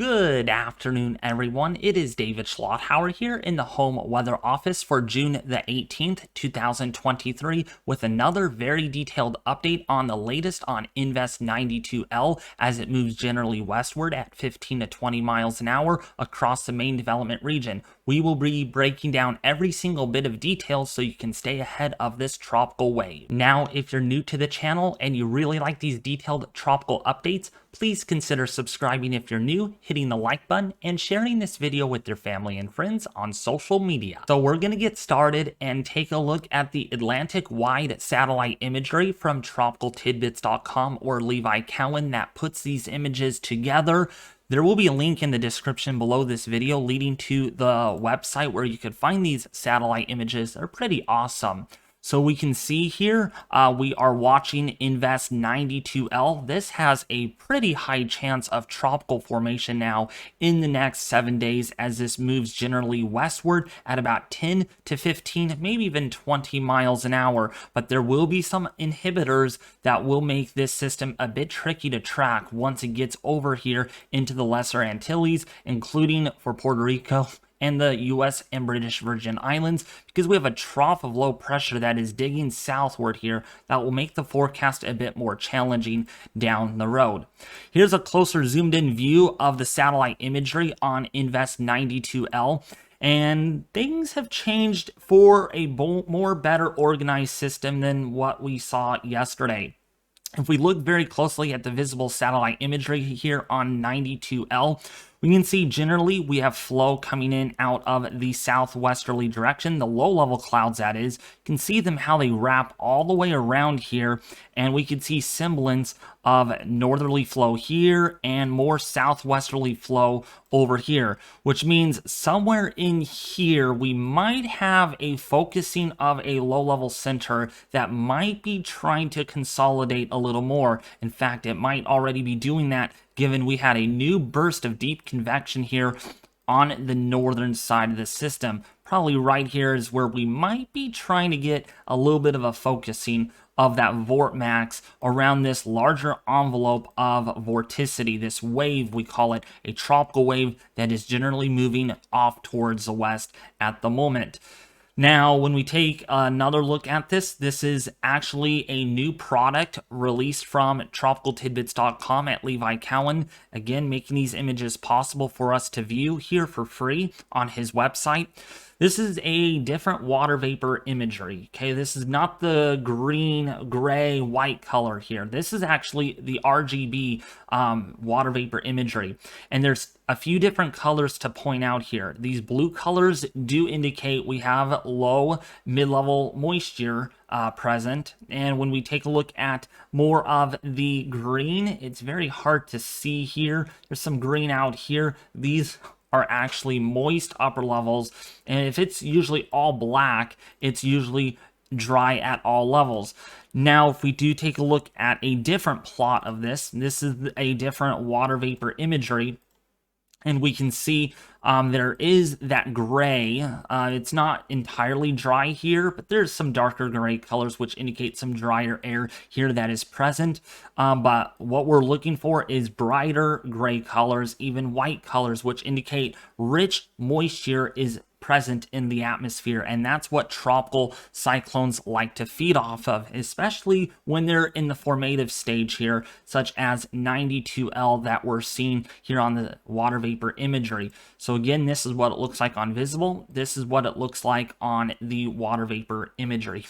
Good afternoon, everyone. It is David Schlotthauer here in the Home Weather Office for June the 18th, 2023, with another very detailed update on the latest on Invest 92L as it moves generally westward at 15 to 20 miles an hour across the main development region. We will be breaking down every single bit of detail so you can stay ahead of this tropical wave. Now, if you're new to the channel and you really like these detailed tropical updates, please consider subscribing if you're new, hitting the like button, and sharing this video with your family and friends on social media. So we're going to get started and take a look at the Atlantic-wide satellite imagery from tropicaltidbits.com or Levi Cowan that puts these images together. There will be a link in the description below this video leading to the website where you could find these satellite images. They're pretty awesome. So we can see here, we are watching Invest 92L. This has a pretty high chance of tropical formation now in the next 7 days as this moves generally westward at about 10 to 15, maybe even 20 miles an hour. But there will be some inhibitors that will make this system a bit tricky to track once it gets over here into the Lesser Antilles, including for Puerto Rico and the US and British Virgin Islands, because we have a trough of low pressure that is digging southward here that will make the forecast a bit more challenging down the road. Here's a closer zoomed in view of the satellite imagery on Invest 92L. And things have changed for a more better organized system than what we saw yesterday. If we look very closely at the visible satellite imagery here on 92L, we can see generally we have flow coming in out of the southwesterly direction, the low-level clouds that is. You can see them how they wrap all the way around here, and we can see semblance of northerly flow here and more southwesterly flow over here, which means somewhere in here we might have a focusing of a low-level center that might be trying to consolidate a little more. In fact, it might already be doing that, given we had a new burst of deep convection here on the northern side of the system. Probably right here is where we might be trying to get a little bit of a focusing of that vortex around this larger envelope of vorticity, this wave, we call it a tropical wave that is generally moving off towards the west at the moment. Now, when we take another look at this, this is actually a new product released from tropicaltidbits.com at Levi Cowan. Again, making these images possible for us to view here for free on his website. This is a different water vapor imagery, okay? This is not the green, gray, white color here. This is actually the RGB water vapor imagery. And there's a few different colors to point out here. These blue colors do indicate we have low mid-level moisture present. And when we take a look at more of the green, it's very hard to see here. There's some green out here. These are actually moist upper levels, and if it's usually all black, it's usually dry at all levels. Now, if we do take a look at a different plot of this is a different water vapor imagery, and we can see there is that gray. It's not entirely dry here, but there's some darker gray colors which indicate some drier air here that is present. But what we're looking for is brighter gray colors, even white colors, which indicate rich moisture is present in the atmosphere, and that's what tropical cyclones like to feed off of, especially when they're in the formative stage here, such as 92L that we're seeing here on the water vapor imagery. So again, this is what it looks like on visible. This is what it looks like on the water vapor imagery.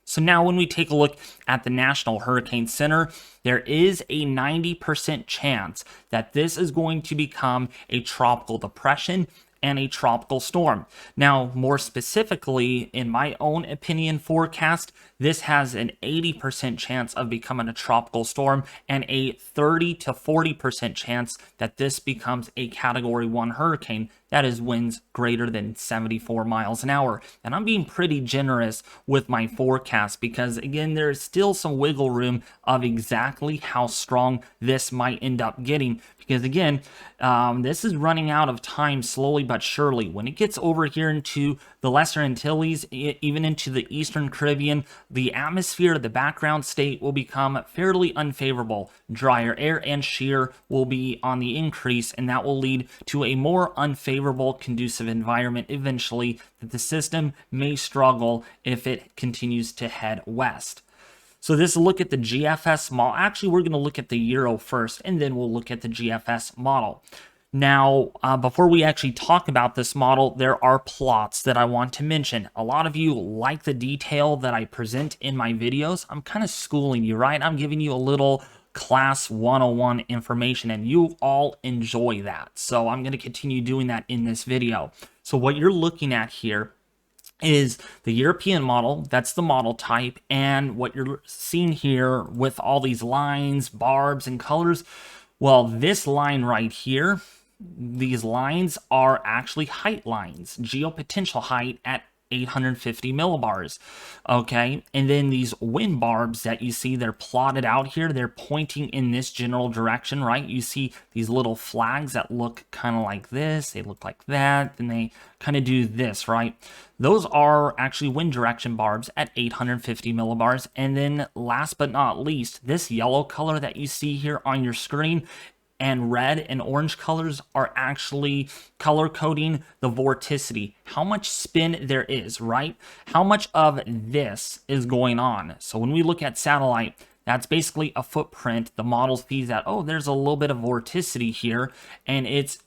So now when we take a look at the National Hurricane Center, there is a 90% chance that this is going to become a tropical depression and a tropical storm. Now, more specifically, in my own opinion forecast, this has an 80% chance of becoming a tropical storm and a 30 to 40% chance that this becomes a Category 1 hurricane. That is winds greater than 74 miles an hour. And I'm being pretty generous with my forecast because, again, there's still some wiggle room of exactly how strong this might end up getting. Because, again, this is running out of time slowly but but surely. When it gets over here into the Lesser Antilles, even into the Eastern Caribbean, the atmosphere, the background state will become fairly unfavorable. Drier air and shear will be on the increase, and that will lead to a more unfavorable conducive environment eventually that the system may struggle if it continues to head west. So this look at the GFS model. Actually, we're going to look at the Euro first, and then we'll look at the GFS model. Now, before we actually talk about this model, there are plots that I want to mention. A lot of you like the detail that I present in my videos. I'm kind of schooling you, right? I'm giving you a little class 101 information, and you all enjoy that. So I'm going to continue doing that in this video. So what you're looking at here is the European model. That's the model type, and what you're seeing here with all these lines, barbs, and colors, well, this line right here, these lines are actually height lines, geopotential height at 850 millibars. Okay, and then these wind barbs that you see, they're plotted out here, they're pointing in this general direction, right? You see these little flags that look kind of like this, they look like that, and they kind of do this, right? Those are actually wind direction barbs at 850 millibars. And then last but not least, this yellow color that you see here on your screen and red and orange colors are actually color coding the vorticity, how much spin there is, right? How much of this is going on. So when we look at satellite, that's basically a footprint. The model sees that, oh, there's a little bit of vorticity here, and it's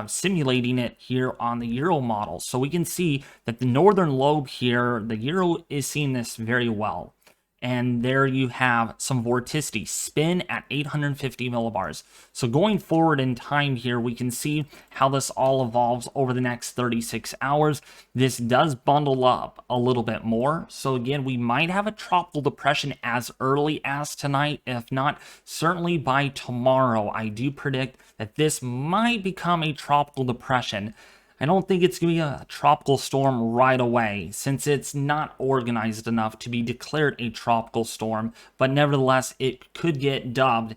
simulating it here on the Euro model. So we can see that the northern lobe here, the Euro is seeing this very well. And there you have some vorticity, spin at 850 millibars. So going forward in time here, we can see how this all evolves over the next 36 hours. This does bundle up a little bit more. So again, we might have a tropical depression as early as tonight. If not, certainly by tomorrow. I do predict that this might become a tropical depression. I don't think it's going to be a tropical storm right away, since it's not organized enough to be declared a tropical storm, but nevertheless, it could get dubbed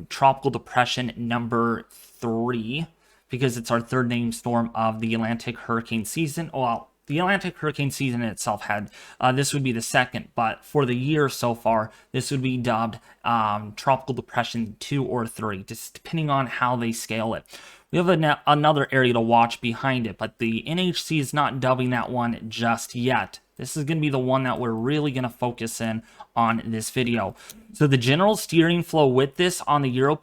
Tropical Depression number 3, because it's our third named storm of the Atlantic hurricane season. Well, the Atlantic hurricane season itself had, this would be the second, but for the year so far, this would be dubbed Tropical Depression 2 or 3, just depending on how they scale it. We have another area to watch behind it, but the NHC is not dubbing that one just yet. This is going to be the one that we're really going to focus in on this video. So the general steering flow with this on the Euro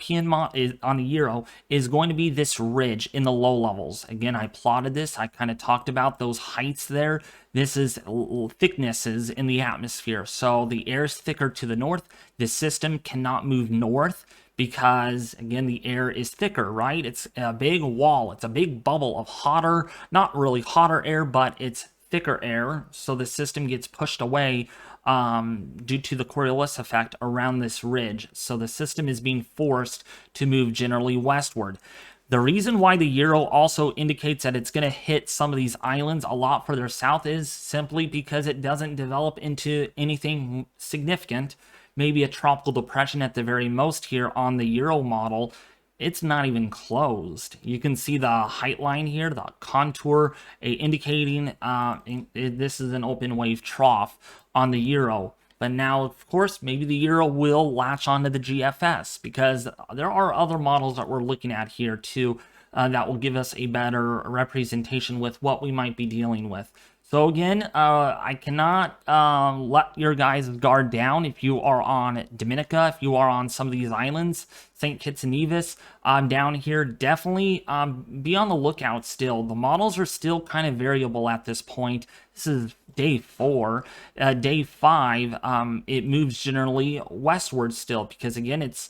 is going to be this ridge in the low levels. Again, I plotted this. I kind of talked about those heights there. This is thicknesses in the atmosphere. So the air is thicker to the north. The system cannot move north, because again, the air is thicker, right? It's a big wall, it's a big bubble of hotter, not really hotter air, but it's thicker air. So the system gets pushed away due to the Coriolis effect around this ridge. So the system is being forced to move generally westward. The reason why the Euro also indicates that it's going to hit some of these islands a lot further south is simply because it doesn't develop into anything significant. Maybe a tropical depression at the very most here on the Euro model. It's not even closed. You can see the height line here, the contour indicating this is an open wave trough on the Euro. But now, of course, maybe the Euro will latch onto the GFS, because there are other models that we're looking at here too that will give us a better representation with what we might be dealing with. So again, I cannot let your guys' guard down if you are on Dominica, if you are on some of these islands, St. Kitts and Nevis down here. Definitely be on the lookout still. The models are still kind of variable at this point. This is day 4. Day 5, it moves generally westward still, because again, it's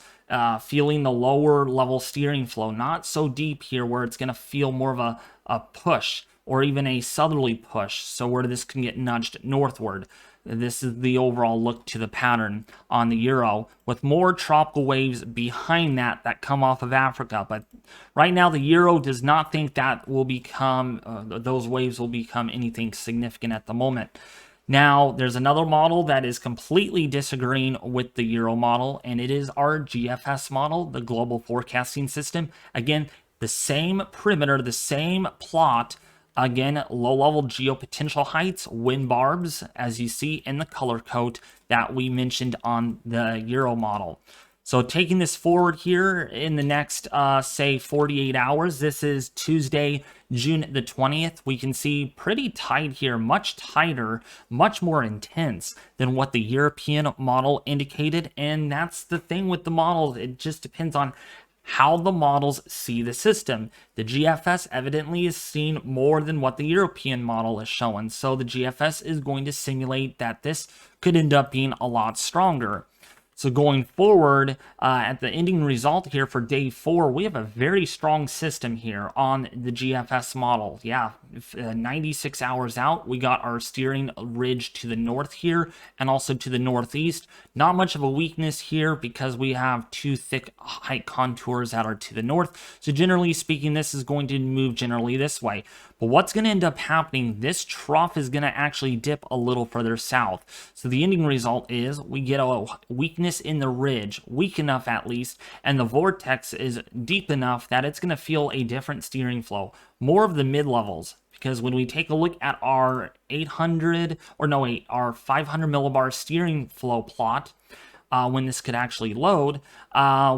feeling the lower level steering flow, not so deep here where it's going to feel more of a push, or even a southerly push, so where this can get nudged northward. This is the overall look to the pattern on the Euro, with more tropical waves behind that come off of Africa. But right now, the Euro does not think that will become, those waves will become anything significant at the moment. Now, there's another model that is completely disagreeing with the Euro model, and it is our GFS model, the Global Forecasting System. Again, The same perimeter, the same plot. Again, low-level geopotential heights, wind barbs, as you see in the color code that we mentioned on the Euro model. So taking this forward here in the next, say, 48 hours, this is Tuesday, June the 20th. We can see pretty tight here, much tighter, much more intense than what the European model indicated. And that's the thing with the models. It just depends on how the models see the system. The GFS evidently is seeing more than what the European model is showing. So the GFS is going to simulate that this could end up being a lot stronger. So going forward, at the ending result here for day 4, we have a very strong system here on the GFS model. Yeah, 96 hours out, we got our steering ridge to the north here and also to the northeast. Not much of a weakness here because we have 2 thick height contours that are to the north. So generally speaking, this is going to move generally this way. But what's going to end up happening, this trough is going to actually dip a little further south. So the ending result is we get a weakness in the ridge, weak enough at least, and the vortex is deep enough that it's going to feel a different steering flow, more of the mid-levels. Because when we take a look at our our 500 millibar steering flow plot, when this could actually load,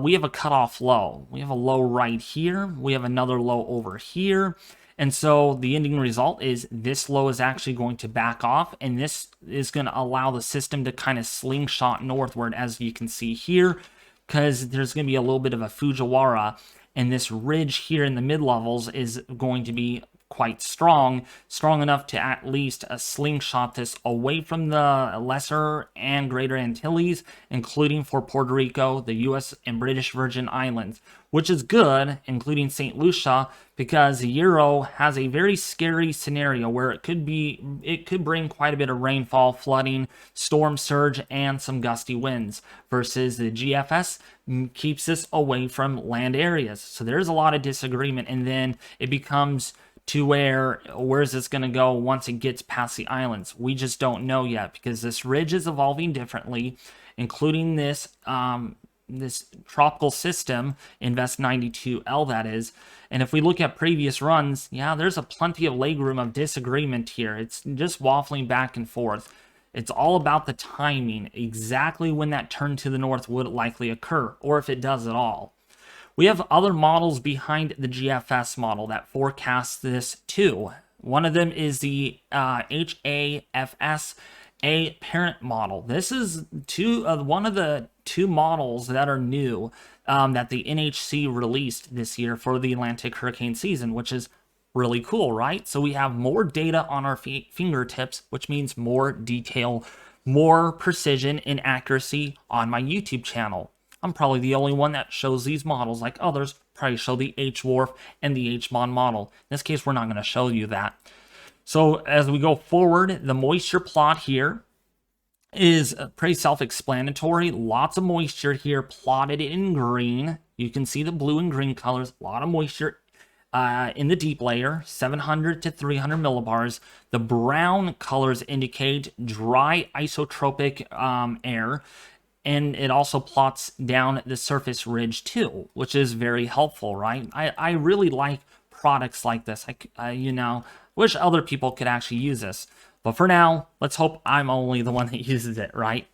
we have a cutoff low. We have a low right here. We have another low over here. And so the ending result is this low is actually going to back off, and this is going to allow the system to kind of slingshot northward, as you can see here, because there's going to be a little bit of a Fujiwara, and this ridge here in the mid-levels is going to be quite strong enough to at least slingshot this away from the Lesser and Greater Antilles, including for Puerto Rico, the US and British Virgin Islands, which is good, including St. Lucia, because the Euro has a very scary scenario where it could bring quite a bit of rainfall, flooding, storm surge, and some gusty winds, versus the GFS keeps this away from land areas. So there's a lot of disagreement, and then it becomes to where's this going to go once it gets past the islands? We just don't know yet, because this ridge is evolving differently, including this this tropical system, Invest 92L that is. And if we look at previous runs, yeah, there's a plenty of legroom of disagreement here. It's just waffling back and forth. It's all about the timing, exactly when that turn to the north would likely occur, or if it does at all. We have other models behind the GFS model that forecast this too. One of them is the HAFS A parent model. This is one of the 2 models that are new that the NHC released this year for the Atlantic hurricane season, which is really cool, right? So we have more data on our fingertips, which means more detail, more precision and accuracy on my YouTube channel. I'm probably the only one that shows these models, like others probably show the HWRF and the HMON model. In this case, we're not going to show you that. So as we go forward, the moisture plot here is pretty self-explanatory. Lots of moisture here plotted in green. You can see the blue and green colors. A lot of moisture in the deep layer, 700 to 300 millibars. The brown colors indicate dry isotropic air. And it also plots down the surface ridge too, which is very helpful, right? I really like products like this. I wish other people could actually use this. But for now, let's hope I'm only the one that uses it, right?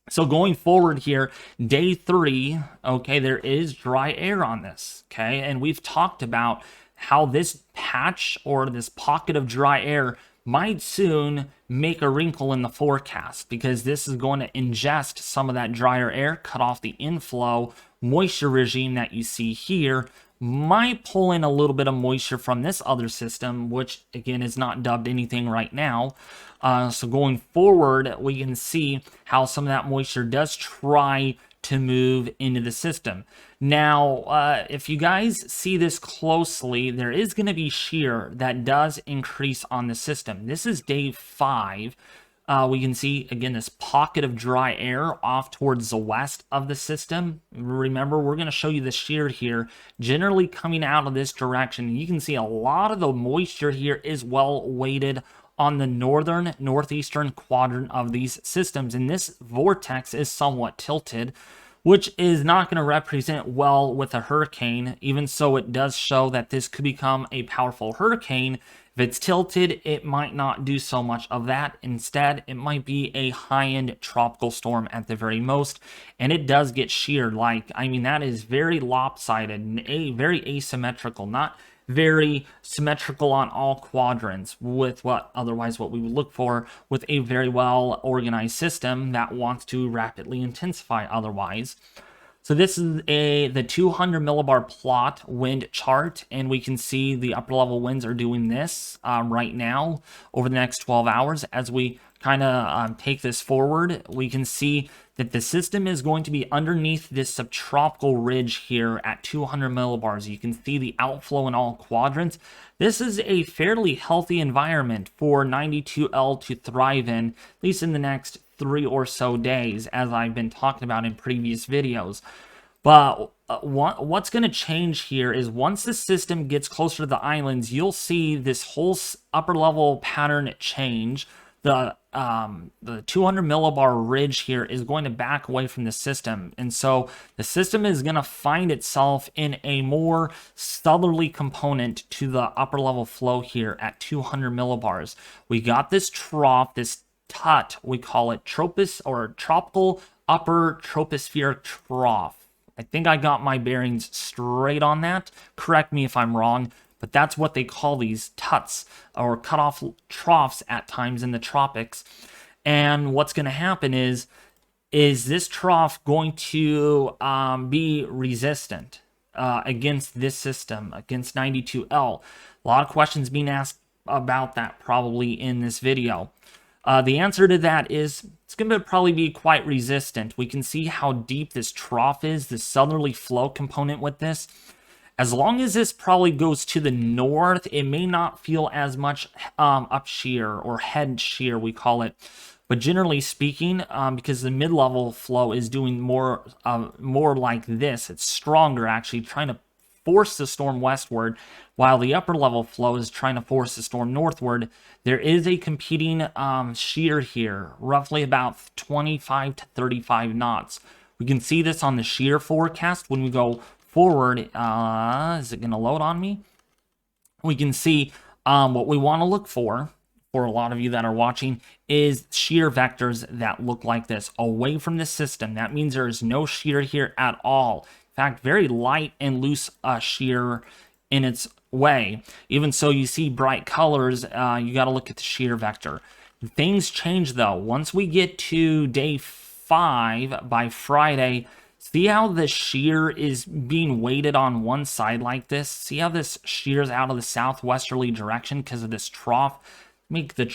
So going forward here, day 3, okay, there is dry air on this, okay? And we've talked about how this patch or this pocket of dry air might soon make a wrinkle in the forecast, because this is going to ingest some of that drier air, cut off the inflow moisture regime that you see here, might pull in a little bit of moisture from this other system, which again is not dubbed anything right now. So going forward, we can see how some of that moisture does try to move into the system. Now, if you guys see this closely, there is going to be shear that does increase on the system. This is day 5. We can see, again, this pocket of dry air off towards the west of the system. Remember, we're going to show you the shear here, generally coming out of this direction. You can see a lot of the moisture here is well weighted on the northeastern quadrant of these systems, and this vortex is somewhat tilted, which is not going to represent well with a hurricane. Even so, it does show that this could become a powerful hurricane. If it's tilted, it might not do so much of that. Instead, it might be a high-end tropical storm at the very most, and it does get sheared. Like, I mean, that is very lopsided, very asymmetrical, not very symmetrical on all quadrants with what we would look for with a very well organized system that wants to rapidly intensify otherwise. So this is the 200 millibar plot wind chart, and we can see the upper level winds are doing this right now over the next 12 hours. As we kind of take this forward, we can see that the system is going to be underneath this subtropical ridge here at 200 millibars. You can see the outflow in all quadrants. This is a fairly healthy environment for 92L to thrive in, at least in the next 3 or so days, as I've been talking about in previous videos. But what's going to change here is once the system gets closer to the islands, you'll see this whole upper level pattern change. The 200 millibar ridge here is going to back away from the system, and so the system is going to find itself in a more southerly component to the upper level flow here at 200 millibars. We got this trough, this TUT, we call it tropical upper tropospheric trough. I think I got my bearings straight on that. Correct me if I'm wrong, but that's what they call these TUTs, or cutoff troughs at times in the tropics. And what's going to happen is this trough going to be resistant against this system, against 92L? A lot of questions being asked about that probably in this video. The answer to that is it's going to probably be quite resistant. We can see how deep this trough is, the southerly flow component with this. As long as this probably goes to the north, it may not feel as much up shear or head shear, we call it. But generally speaking, because the mid-level flow is doing more like this, it's stronger actually, trying to force the storm westward, while the upper level flow is trying to force the storm northward. There is a competing shear here, roughly about 25 to 35 knots. We can see this on the shear forecast when we go forward. Is it going to load on me? We can see what we want to look for a lot of you that are watching, is shear vectors that look like this, away from the system. That means there is no shear here at all. In fact, very light and loose shear in its way. Even so, you see bright colors, you got to look at the shear vector. Things change though. Once we get to day 5 by Friday, see how the shear is being weighted on one side like this? See how this shears out of the southwesterly direction because of this trough? Make the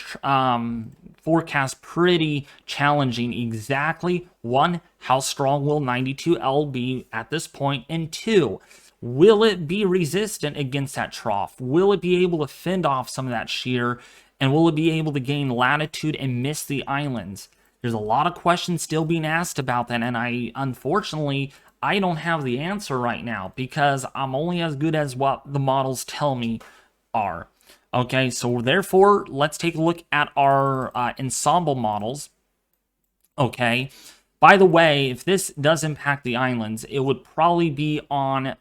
forecast pretty challenging. Exactly, 1, how strong will 92L be at this point? And 2, will it be resistant against that trough? Will it be able to fend off some of that shear? And will it be able to gain latitude and miss the islands? There's a lot of questions still being asked about that, and unfortunately, I don't have the answer right now because I'm only as good as what the models tell me are. Okay, so therefore, let's take a look at our ensemble models. Okay, by the way, if this does impact the islands, it would probably be on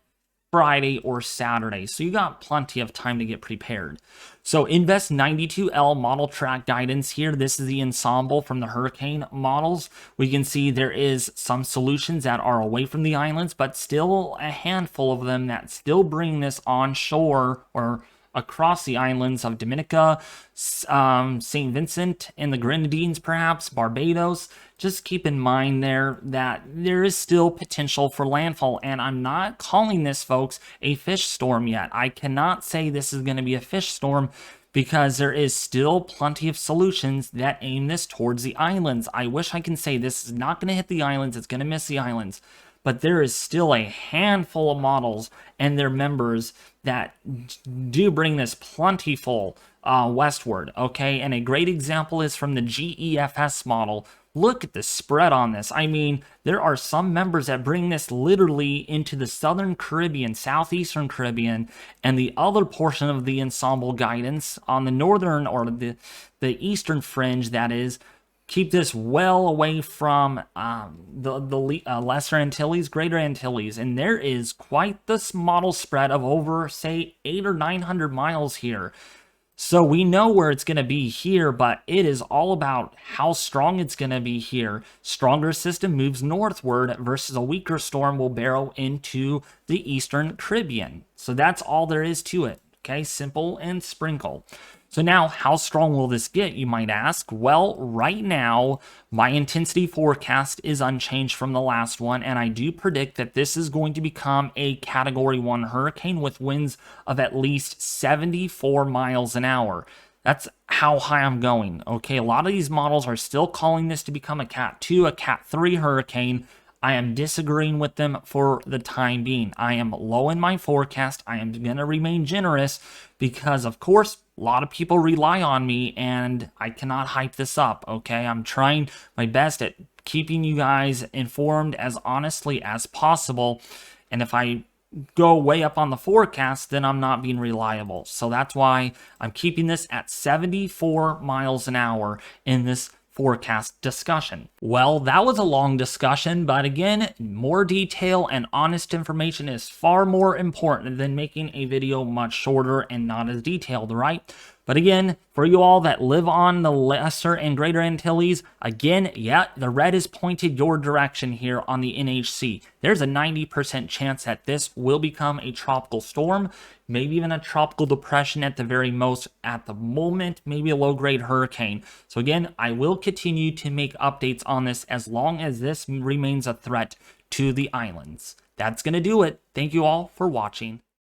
Friday or Saturday, so you got plenty of time to get prepared. So Invest 92L model track guidance here. This is the ensemble from the hurricane models. We can see there is some solutions that are away from the islands, but still a handful of them that still bring this onshore or across the islands of Dominica, St. Vincent and the Grenadines, perhaps Barbados. Just keep in mind there that there is still potential for landfall, and I'm not calling this, folks, a fish storm yet. I cannot say this is going to be a fish storm because there is still plenty of solutions that aim this towards the islands. I wish I can say this is not going to hit the islands, it's going to miss the islands. But there is still a handful of models and their members that do bring this plentiful westward, okay? And a great example is from the GEFS model. Look at the spread on this. I mean, there are some members that bring this literally into the Southern Caribbean, Southeastern Caribbean, and the other portion of the ensemble guidance on the northern or the eastern fringe, that is, keep this well away from the Lesser Antilles, Greater Antilles, and there is quite this model spread of over, say, 800 or 900 miles here. So we know where it's going to be here, but it is all about how strong it's going to be here. Stronger system moves northward versus a weaker storm will barrel into the Eastern Caribbean. So that's all there is to it. Okay, simple and sprinkle. So now, how strong will this get, you might ask? Well, right now, my intensity forecast is unchanged from the last one, and I do predict that this is going to become a Category 1 hurricane with winds of at least 74 miles an hour. That's how high I'm going, okay? A lot of these models are still calling this to become a Cat 2, a Cat 3 hurricane. I am disagreeing with them for the time being. I am low in my forecast. I am going to remain generous because, of course, a lot of people rely on me and I cannot hype this up, okay? I'm trying my best at keeping you guys informed as honestly as possible. And if I go way up on the forecast, then I'm not being reliable. So that's why I'm keeping this at 74 miles an hour in this forecast discussion. Well, that was a long discussion, but again, more detail and honest information is far more important than making a video much shorter and not as detailed, right? But again, for you all that live on the Lesser and Greater Antilles, again, yeah, the red is pointed your direction here on the NHC. There's a 90% chance that this will become a tropical storm, maybe even a tropical depression at the very most at the moment, maybe a low-grade hurricane. So again, I will continue to make updates on this as long as this remains a threat to the islands. That's going to do it. Thank you all for watching.